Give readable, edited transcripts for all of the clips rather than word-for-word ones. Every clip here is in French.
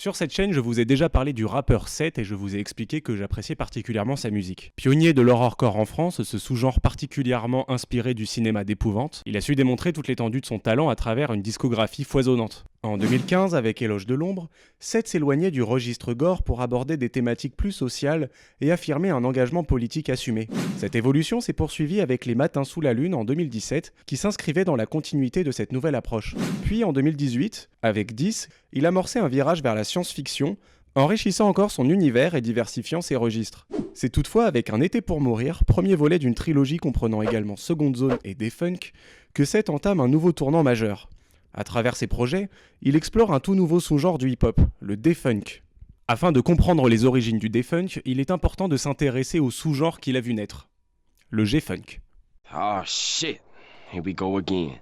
Sur cette chaîne, je vous ai déjà parlé du rappeur Seth et je vous ai expliqué que j'appréciais particulièrement sa musique. Pionnier de l'horrorcore en France, ce sous-genre particulièrement inspiré du cinéma d'épouvante, il a su démontrer toute l'étendue de son talent à travers une discographie foisonnante. En 2015, avec Éloge de l'ombre, Seth s'éloignait du registre gore pour aborder des thématiques plus sociales et affirmer un engagement politique assumé. Cette évolution s'est poursuivie avec Les Matins sous la Lune en 2017, qui s'inscrivait dans la continuité de cette nouvelle approche. Puis en 2018, avec 10, il amorçait un virage vers la science-fiction, enrichissant encore son univers et diversifiant ses registres. C'est toutefois avec Un été pour mourir, premier volet d'une trilogie comprenant également Second Zone et Defunk, que Seth entame un nouveau tournant majeur. À travers ses projets, il explore un tout nouveau sous-genre du hip-hop, le defunk. Afin de comprendre les origines du defunk, il est important de s'intéresser au sous-genre qu'il a vu naître, le G-funk. Oh shit, here we go again.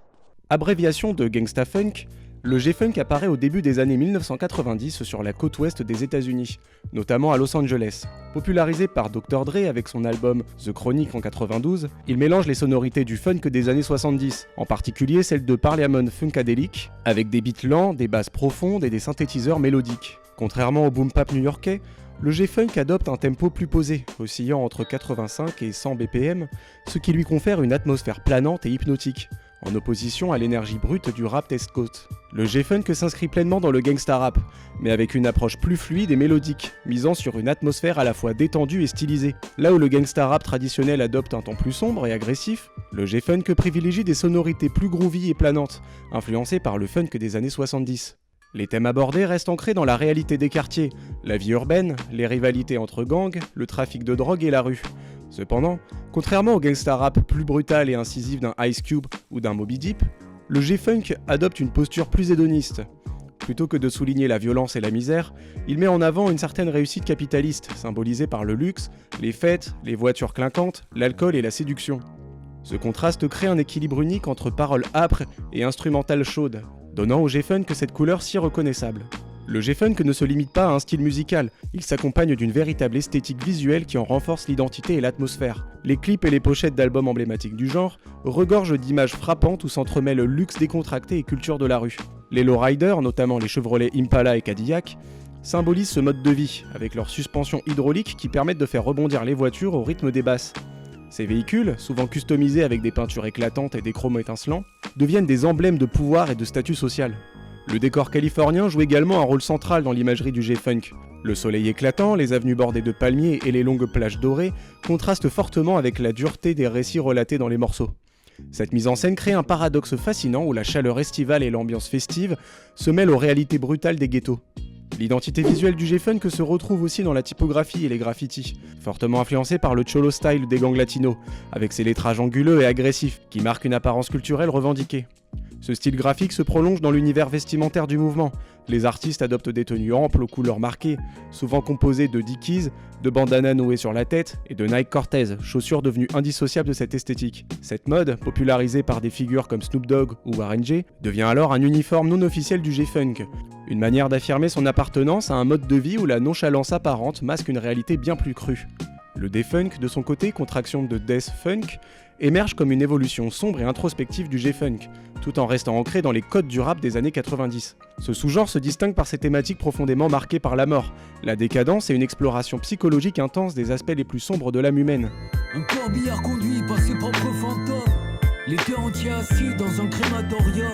Abréviation de gangsta funk, le G-funk apparaît au début des années 1990 sur la côte ouest des États-Unis, notamment à Los Angeles. Popularisé par Dr. Dre avec son album The Chronic en 92, il mélange les sonorités du funk des années 70, en particulier celles de Parliament Funkadelic, avec des beats lents, des basses profondes et des synthétiseurs mélodiques. Contrairement au boom-bap new-yorkais, le G-funk adopte un tempo plus posé, oscillant entre 85 et 100 BPM, ce qui lui confère une atmosphère planante et hypnotique, en opposition à l'énergie brute du rap East Coast. Le G-funk s'inscrit pleinement dans le gangsta rap, mais avec une approche plus fluide et mélodique, misant sur une atmosphère à la fois détendue et stylisée. Là où le gangsta rap traditionnel adopte un ton plus sombre et agressif, le G-funk privilégie des sonorités plus groovy et planantes, influencées par le funk des années 70. Les thèmes abordés restent ancrés dans la réalité des quartiers, la vie urbaine, les rivalités entre gangs, le trafic de drogue et la rue. Cependant, contrairement au gangsta rap plus brutal et incisif d'un Ice Cube ou d'un Moby Deep, le G-funk adopte une posture plus hédoniste. Plutôt que de souligner la violence et la misère, il met en avant une certaine réussite capitaliste, symbolisée par le luxe, les fêtes, les voitures clinquantes, l'alcool et la séduction. Ce contraste crée un équilibre unique entre paroles âpres et instrumentales chaudes, donnant au G-funk cette couleur si reconnaissable. Le G-funk ne se limite pas à un style musical, il s'accompagne d'une véritable esthétique visuelle qui en renforce l'identité et l'atmosphère. Les clips et les pochettes d'albums emblématiques du genre regorgent d'images frappantes où s'entremêlent luxe décontracté et culture de la rue. Les lowriders, notamment les Chevrolet Impala et Cadillac, symbolisent ce mode de vie, avec leurs suspensions hydrauliques qui permettent de faire rebondir les voitures au rythme des basses. Ces véhicules, souvent customisés avec des peintures éclatantes et des chromes étincelants, deviennent des emblèmes de pouvoir et de statut social. Le décor californien joue également un rôle central dans l'imagerie du G-funk. Le soleil éclatant, les avenues bordées de palmiers et les longues plages dorées contrastent fortement avec la dureté des récits relatés dans les morceaux. Cette mise en scène crée un paradoxe fascinant où la chaleur estivale et l'ambiance festive se mêlent aux réalités brutales des ghettos. L'identité visuelle du G-funk se retrouve aussi dans la typographie et les graffitis, fortement influencés par le cholo style des gangs latinos, avec ses lettrages anguleux et agressifs, qui marquent une apparence culturelle revendiquée. Ce style graphique se prolonge dans l'univers vestimentaire du mouvement. Les artistes adoptent des tenues amples aux couleurs marquées, souvent composées de Dickies, de bandanas nouées sur la tête et de Nike Cortez, chaussures devenues indissociables de cette esthétique. Cette mode, popularisée par des figures comme Snoop Dogg ou Warren G, devient alors un uniforme non officiel du G-funk, une manière d'affirmer son appartenance à un mode de vie où la nonchalance apparente masque une réalité bien plus crue. Le defunk, de son côté, contraction de death funk, émerge comme une évolution sombre et introspective du G-funk, tout en restant ancré dans les codes du rap des années 90. Ce sous-genre se distingue par ses thématiques profondément marquées par la mort, la décadence et une exploration psychologique intense des aspects les plus sombres de l'âme humaine. Un corbillard conduit par ses propres fantômes, l'été entier assis dans un crématorium.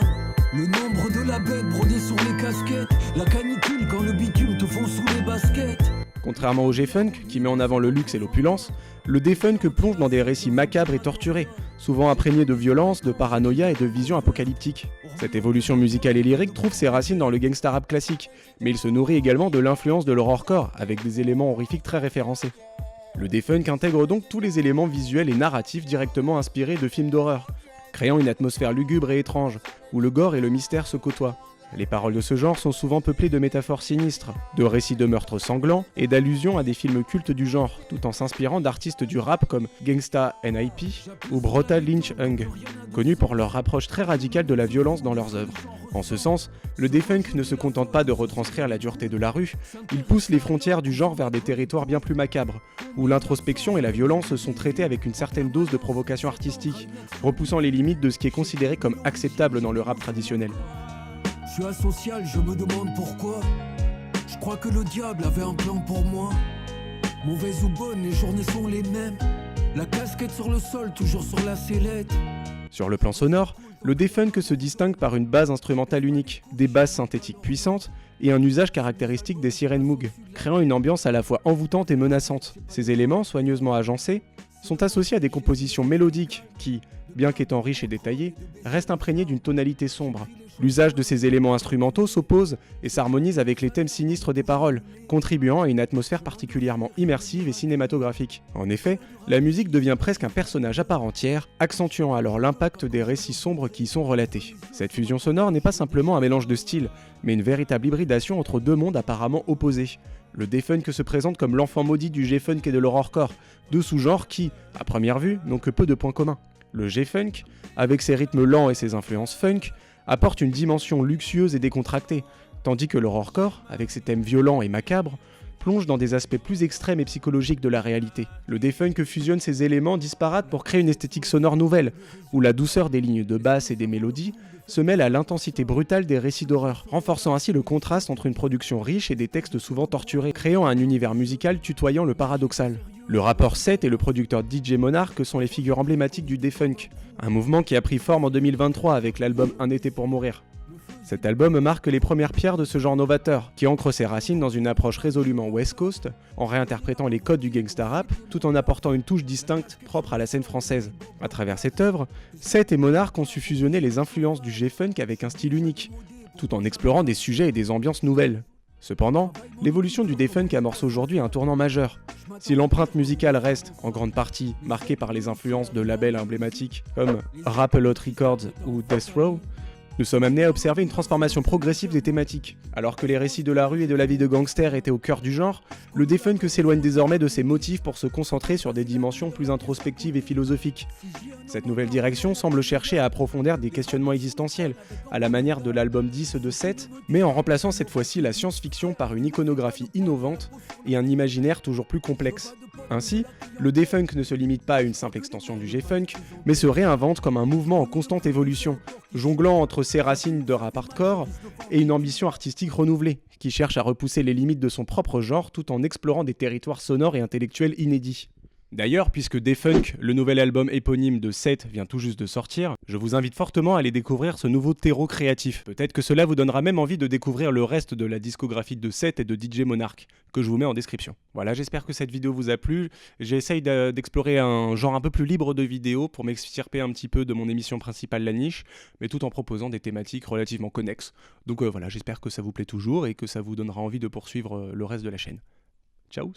Le nombre de la bête brodée sur les casquettes, la canicule quand le bitume te fond sous les baskets. Contrairement au G-funk, qui met en avant le luxe et l'opulence, le D-funk plonge dans des récits macabres et torturés, souvent imprégnés de violence, de paranoïa et de visions apocalyptiques. Cette évolution musicale et lyrique trouve ses racines dans le gangsta rap classique, mais il se nourrit également de l'influence de l'horrorcore, avec des éléments horrifiques très référencés. Le D-funk intègre donc tous les éléments visuels et narratifs directement inspirés de films d'horreur, créant une atmosphère lugubre et étrange, où le gore et le mystère se côtoient. Les paroles de ce genre sont souvent peuplées de métaphores sinistres, de récits de meurtres sanglants et d'allusions à des films cultes du genre, tout en s'inspirant d'artistes du rap comme Gangsta N.I.P. ou Brota Lynch Hung, connus pour leur approche très radicale de la violence dans leurs œuvres. En ce sens, le D-funk ne se contente pas de retranscrire la dureté de la rue, il pousse les frontières du genre vers des territoires bien plus macabres, où l'introspection et la violence sont traitées avec une certaine dose de provocation artistique, repoussant les limites de ce qui est considéré comme acceptable dans le rap traditionnel. Je suis asocial, je me demande pourquoi. Je crois crois que le diable avait un plan pour moi. Mauvaise ou bonne, les journées sont les mêmes. La casquette sur le sol, toujours sur la sellette. Sur le plan sonore, le D-Funk se distingue par une base instrumentale unique, des basses synthétiques puissantes et un usage caractéristique des sirènes Moog, créant une ambiance à la fois envoûtante et menaçante. Ces éléments, soigneusement agencés, sont associés à des compositions mélodiques qui, bien qu'étant riches et détaillées, restent imprégnées d'une tonalité sombre. L'usage de ces éléments instrumentaux s'oppose et s'harmonise avec les thèmes sinistres des paroles, contribuant à une atmosphère particulièrement immersive et cinématographique. En effet, la musique devient presque un personnage à part entière, accentuant alors l'impact des récits sombres qui y sont relatés. Cette fusion sonore n'est pas simplement un mélange de styles, mais une véritable hybridation entre deux mondes apparemment opposés. Le D-Funk se présente comme l'enfant maudit du G-Funk et de l'horrorcore, deux sous-genres qui, à première vue, n'ont que peu de points communs. Le G-Funk, avec ses rythmes lents et ses influences funk, apporte une dimension luxueuse et décontractée, tandis que l'horrorcore, avec ses thèmes violents et macabres, plonge dans des aspects plus extrêmes et psychologiques de la réalité. Le D-Funk fusionne ces éléments disparates pour créer une esthétique sonore nouvelle, où la douceur des lignes de basse et des mélodies se mêle à l'intensité brutale des récits d'horreur, renforçant ainsi le contraste entre une production riche et des textes souvent torturés, créant un univers musical tutoyant le paradoxal. Le rappeur Seth et le producteur DJ Monarch sont les figures emblématiques du D-Funk, un mouvement qui a pris forme en 2023 avec l'album Un été pour mourir. Cet album marque les premières pierres de ce genre novateur, qui ancre ses racines dans une approche résolument West Coast, en réinterprétant les codes du gangsta rap, tout en apportant une touche distincte propre à la scène française. À travers cette œuvre, Seth et Monarch ont su fusionner les influences du G-Funk avec un style unique, tout en explorant des sujets et des ambiances nouvelles. Cependant, l'évolution du D-Funk amorce aujourd'hui un tournant majeur. Si l'empreinte musicale reste, en grande partie, marquée par les influences de labels emblématiques comme Rap-A-Lot Records ou Death Row, nous sommes amenés à observer une transformation progressive des thématiques. Alors que les récits de la rue et de la vie de gangster étaient au cœur du genre, le D-Funk s'éloigne désormais de ses motifs pour se concentrer sur des dimensions plus introspectives et philosophiques. Cette nouvelle direction semble chercher à approfondir des questionnements existentiels, à la manière de l'album 10 de Seth, mais en remplaçant cette fois-ci la science-fiction par une iconographie innovante et un imaginaire toujours plus complexe. Ainsi, le D-Funk ne se limite pas à une simple extension du G-Funk, mais se réinvente comme un mouvement en constante évolution, jonglant entre ses racines de rap hardcore et une ambition artistique renouvelée, qui cherche à repousser les limites de son propre genre tout en explorant des territoires sonores et intellectuels inédits. D'ailleurs, puisque D-Funk, le nouvel album éponyme de Seth, vient tout juste de sortir, je vous invite fortement à aller découvrir ce nouveau terreau créatif. Peut-être que cela vous donnera même envie de découvrir le reste de la discographie de Seth et de DJ Monarch, que je vous mets en description. Voilà, j'espère que cette vidéo vous a plu. J'essaye d'explorer un genre un peu plus libre de vidéos pour m'extirper un petit peu de mon émission principale La Niche, mais tout en proposant des thématiques relativement connexes. Donc voilà, j'espère que ça vous plaît toujours et que ça vous donnera envie de poursuivre le reste de la chaîne. Ciao!